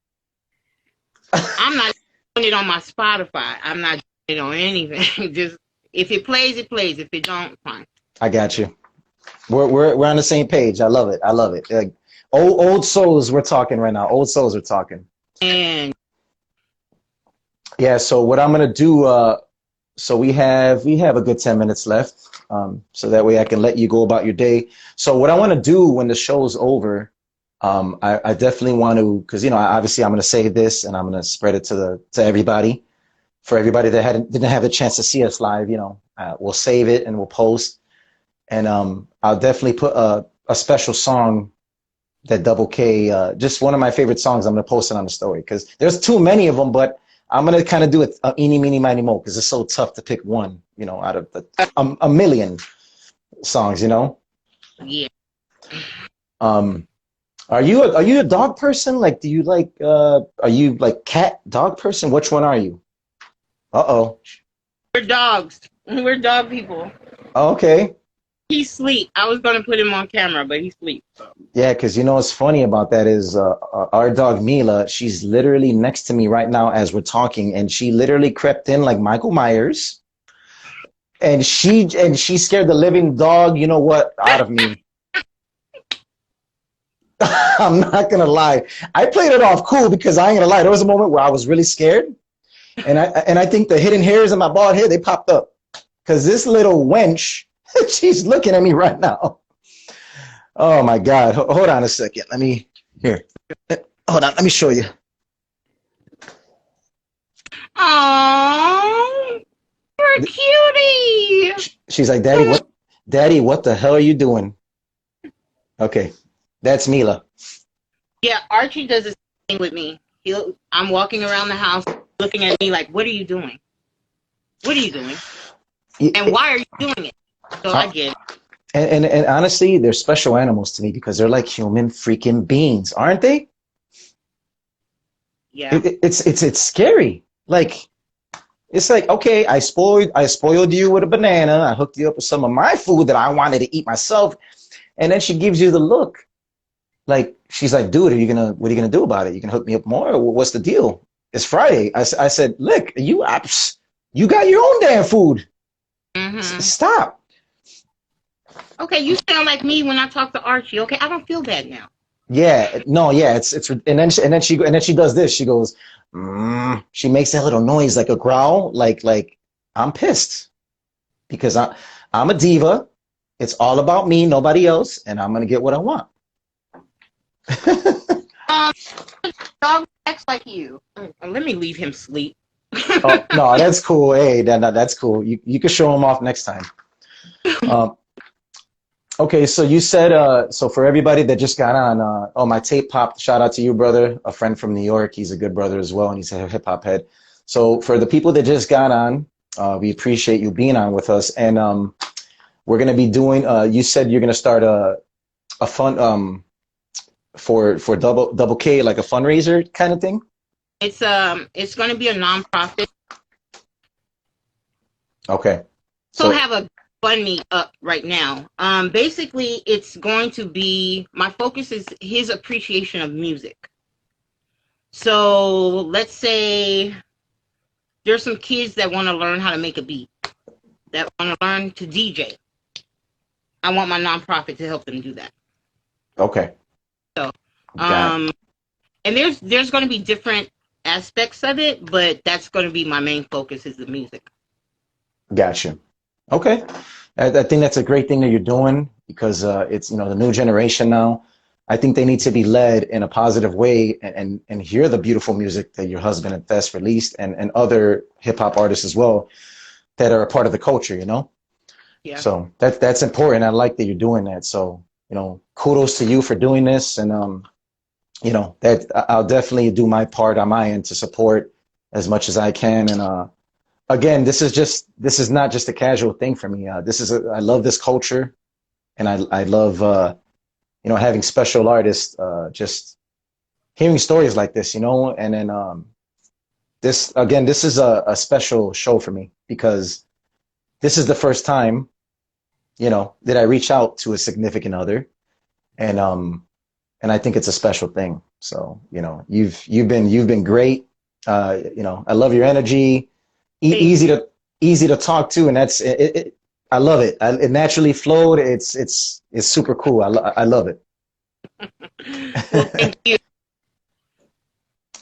I'm not doing it on my Spotify. I'm not doing it on anything. Just if it plays, it plays. If it don't, fine. I got you. We're on the same page. I love it. I love it. Like old souls, we're talking right now. Old souls, we're talking. And Yeah. So what I'm gonna do. So we have a good 10 minutes left. So that way I can let you go about your day. So what I want to do when the show's over, I definitely want to, because obviously I'm going to save this and I'm going to spread it to everybody. For everybody that didn't have the chance to see us live, we'll save it and we'll post. And I'll definitely put a special song that Double K, just one of my favorite songs. I'm going to post it on the story because there's too many of them, but I'm going to kind of do it eeny, meeny, miny, mo because it's so tough to pick one, out of a million songs. yeah, Um, are you a dog person? Like, do you like, are you like cat dog person? Which one are you? Uh-oh. we're dogs. We're dog people. Oh, okay. He sleep. I was gonna put him on camera, but he sleep. So. Yeah, because what's funny about that is our dog Mila, she's literally next to me right now as we're talking, and she literally crept in like Michael Myers, and she scared the living dog, you know what, out of me. I'm not gonna lie. I played it off cool because I ain't gonna lie. There was a moment where I was really scared, and I think the hidden hairs in my bald head they popped up because this little wench, she's looking at me right now. Oh my God. Hold on a second. Here. Hold on. Let me show you. Oh, you're a cutie. She's like, Daddy, what the hell are you doing? Okay. That's Mila. Yeah, Archie does the same thing with me. I'm walking around the house looking at me like, what are you doing? What are you doing? And why are you doing it? So I get it. And honestly, they're special animals to me because they're like human freaking beings, aren't they? Yeah. It's scary. Like, it's like, okay, I spoiled you with a banana. I hooked you up with some of my food that I wanted to eat myself. And then she gives you the look. Like, she's like, dude, what are you gonna do about it? You can hook me up more? Or what's the deal? It's Friday. I said, look, you got your own damn food. Mm-hmm. Stop. Okay, you sound like me when I talk to Archie. Okay, I don't feel bad now. Yeah, no, yeah, it's and then she does this. She goes, she makes that little noise like a growl, like I'm pissed because I'm a diva. It's all about me, nobody else, and I'm gonna get what I want. Dog acts like you. Let me leave him sleep. Oh, no, that's cool. Hey, that's cool. You can show him off next time. Okay, so you said, so for everybody that just got on, my tape popped. Shout out to you, brother, a friend from New York. He's a good brother as well, and he's a hip hop head. So for the people that just got on, We appreciate you being on with us, and we're gonna be doing. You said you're gonna start a fun for double K, like a fundraiser kind of thing. It's going to be a nonprofit. Okay, So so have a GoFundMe up right now. Basically, it's going to be my focus is his appreciation of music. So let's say there's some kids that want to learn how to make a beat, that want to learn to DJ. I want my nonprofit to help them do that. okay, So, got um, and there's going to be different aspects of it, but that's going to be my main focus is the music. gotcha. Okay, I think that's a great thing that you're doing because it's the new generation now. I think they need to be led in a positive way and hear the beautiful music that your husband and Tess released and other hip hop artists as well that are a part of the culture, you know? Yeah. So that's important. I like that you're doing that. So, kudos to you for doing this. And, that I'll definitely do my part on my end to support as much as I can. And, again, this is not just a casual thing for me. I love this culture and I love, having special artists, just hearing stories like this, and then, this is a special show for me because this is the first time, that I reach out to a significant other, and I think it's a special thing. So, you've been great. I love your energy, easy to talk to, and I love it. It naturally flowed. It's super cool. I love it. Well, thank you.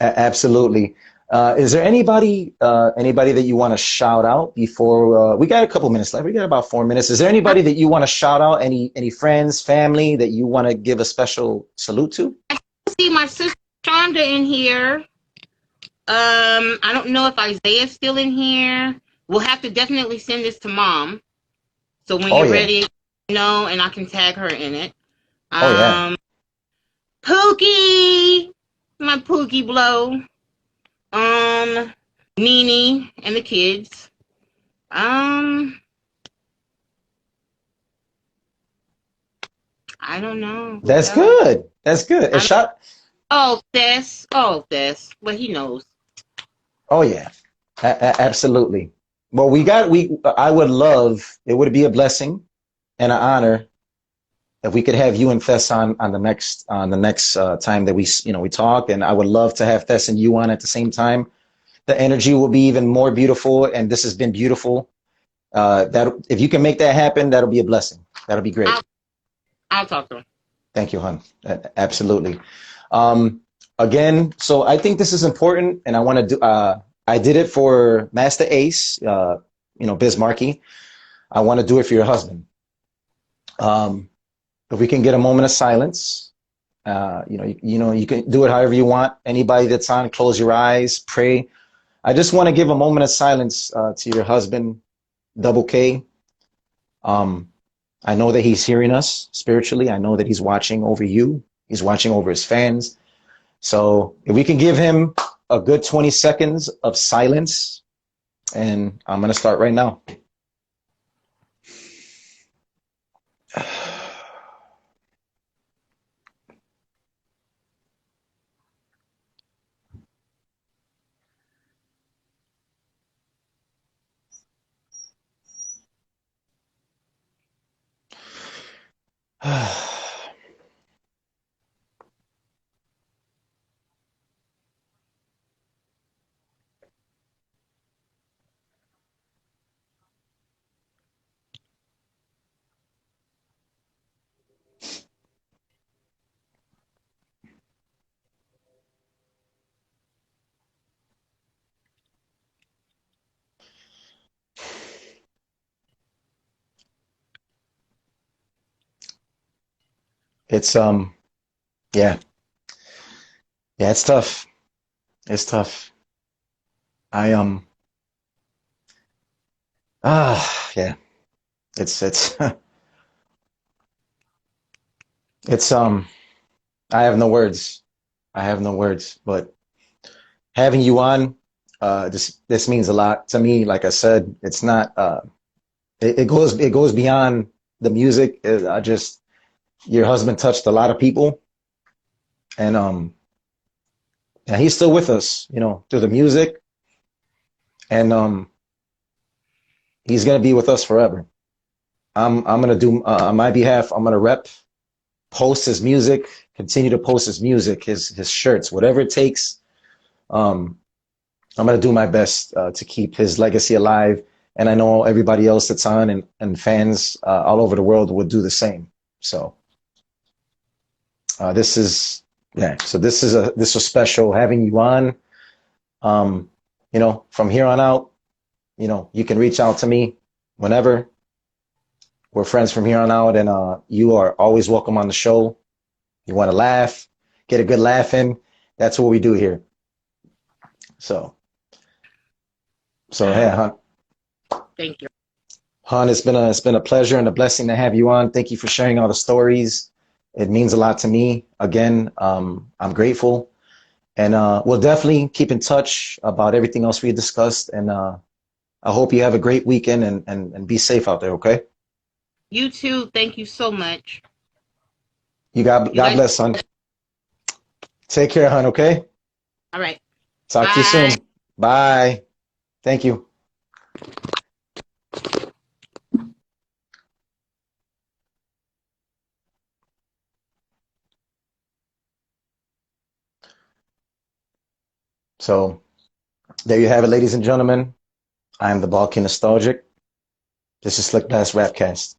Absolutely. Is there anybody that you want to shout out before we got a couple minutes left? We got about 4 minutes. Is there anybody that you want to shout out? Any friends, family that you want to give a special salute to? I see my sister Shonda in here. I don't know if Isaiah's still in here. We'll have to definitely send this to Mom. So when Oh you're yeah. ready, and I can tag her in it. Oh yeah. Pookie, my Pookie blow. Nene and the kids. I don't know who That's else. good. That's good. A shot. Oh, this. Oh, this. Well, he knows. Oh yeah. Absolutely. Well, I would love, it would be a blessing and an honor if we could have you and Thess on the next time that we talk, and I would love to have Thess and you on at the same time. The energy will be even more beautiful, and this has been beautiful. That if you can make that happen, that'll be a blessing. That'll be great. I'll talk to him. Thank you, hon. Absolutely. Again, so I think this is important, and I want to do. I did it for Master Ace, Bismarcky. I want to do it for your husband. If we can get a moment of silence, you can do it however you want. Anybody that's on, close your eyes, pray. I just want to give a moment of silence to your husband, Double K. I know that he's hearing us spiritually. I know that he's watching over you. He's watching over his fans. So if we can give him a good 20 seconds of silence, and I'm going to start right now. It's yeah. Yeah, it's tough. It's tough. I yeah. It's it's I have no words. I have no words, but having you on, This means a lot to me. Like I said, it's not. It goes beyond the music. I just your husband touched a lot of people, and and he's still with us, through the music, and he's gonna be with us forever. I'm gonna do on my behalf. I'm gonna post his music, continue to post his music, his shirts, whatever it takes. Um, I'm gonna do my best to keep his legacy alive, and I know everybody else that's on and fans all over the world would do the same. So this is yeah. So this was special having you on. From here on out, you can reach out to me whenever. We're friends from here on out, and you are always welcome on the show. You want to laugh, get a good laugh in. That's what we do here. So, hey, hon, Thank you. it's been a pleasure and a blessing to have you on. Thank you for sharing all the stories. It means a lot to me. Again, I'm grateful, and we'll definitely keep in touch about everything else we discussed. And I hope you have a great weekend and be safe out there. Okay. You too. Thank you so much. God You guys. bless, son. Take care, hon. Okay. All right. Talk to you Bye. soon. Bye. Thank you. So there you have it, ladies and gentlemen. I am the Balkan Nostalgic. This is SlickBlast RapCast.